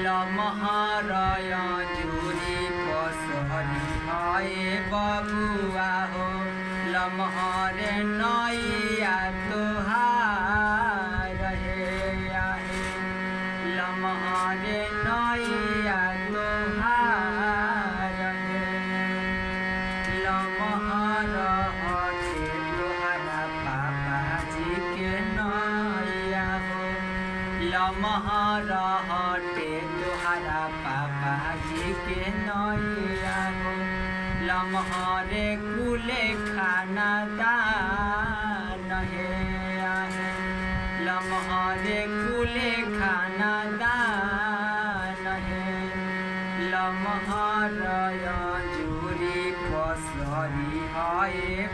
लमहरया जुरी पसहरी आए बबुआ हो लमहरे नैया तोहार हे आहे लमहरे नैया तोहार हे लमहर हटे तोहरा पापा जी के नैया हो लमहर हटे तोहरा पापा जी के नैया हो लमहरे कुले खाना दान हे आहे लमहरे कुले खाना दान हे लमहरया जुरी पसहरी आए